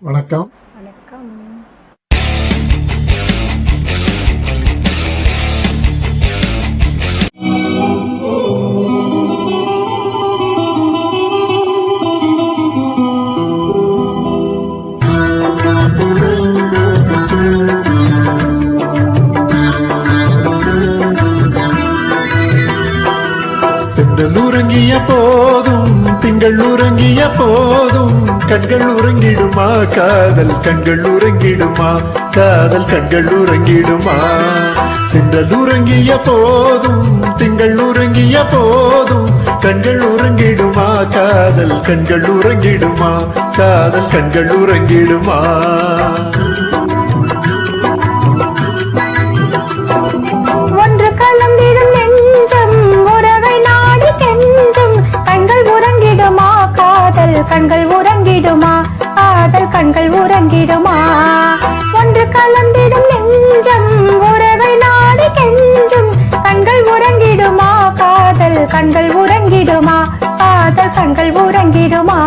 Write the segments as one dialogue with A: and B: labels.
A: வணக்கம்.
B: வணக்கம்.
A: திங்கள் உறங்கிய போதும் திங்கள் உறங்கிய போதும் கண்கள் உறங்கிடுமா காதல் கண்கள் உறங்கிடுமா காதல் கண்கள் உறங்கிடுமா. திங்கள் உறங்கிய போதும் திங்கள் உறங்கிய போதும் கண்கள் உறங்கிடுமா காதல் கண்கள் உறங்கிடுமா காதல் கண்கள் உறங்கிடுமா.
B: ஒன்று கலந்திடும் நெஞ்சம் உறவை நாடி கெஞ்சும் கண்கள் உறங்கிடுமா காதல் கண்கள் உறங்கிடுமா காதல் கண்கள் உறங்கிடுமா. ஒன்று கலந்திடும் நெஞ்சம் உறவை நாடி கெஞ்சும் கண்கள் உறங்கிடுமா காதல் கண்கள் உறங்கிடுமா காதல் கண்கள் உறங்கிடுமா.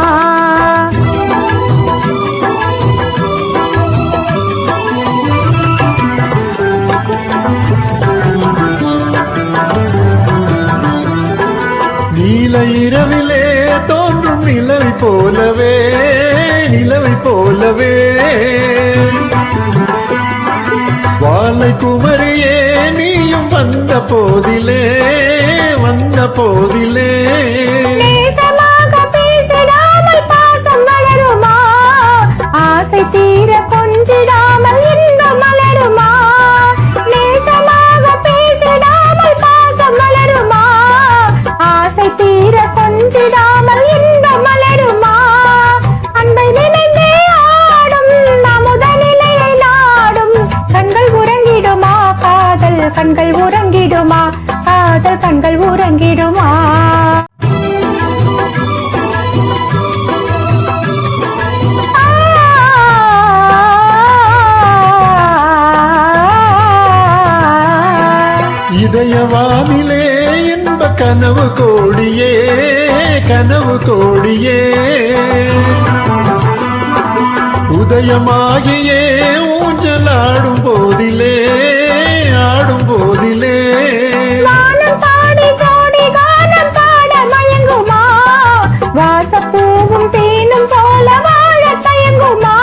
A: நீல இரவிலே தோன்றும் நிலவை போலவே நிலவை போலவே வாழை குமரியே நீயும் வந்த போதிலே வந்த போதிலே
B: பேசிடாமல் பாசம் வளருமா ஆசை தீர கொஞ்சிடாமல் இன்பம் மலருமா. நேசமாக பேசிடாமல் பாசம் வளருமா ஆசை தீர கொஞ்சிடாமல் இன்பம் மலருமா. அன்பை நினைந்தே ஆடும் அமுத நிலையை நாடும் கண்கள் உறங்கிடுமா காதல் கண்கள் உறங்கிடுமா காதல் கண்கள் உறங்கிடுமா.
A: இதயவானிலே என்ப கனவு கோடியே கனவு கோடியே உதயமாகியே ஊஞ்சலாடும் போதிலே ஆடும் போதிலே
B: வானம் பாடி ஜோடி கானம் பாட மயங்குமா வாசப்பூவும் தேனும் போல வாழ தயங்குமா.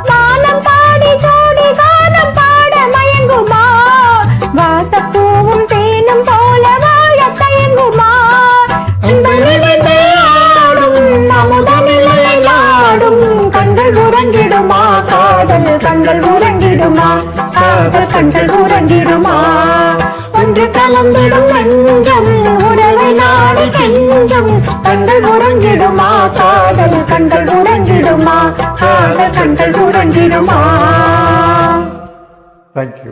B: வானம் பாடி ஜோடி கானம் பாட மயங்குமா வாசப்பூவும் தேனும் போல வாழ தயங்குமா. அமுத நிலையை நாடும் கண்கள் உறங்கிடுமா காதல் கண்கள் உறங்கிடுமா காதல் கண்கள் உறங்கிடுமா. ஒன்று கலந்திடும் நெஞ்சம் உறவை நாடி கெஞ்சும் கண்கள் உறங்கிடுமா காதல் கண்கள் உறங்கிடுமா காதல் கண்கள் உறங்கிடுமா.
A: தேங்க்யூ.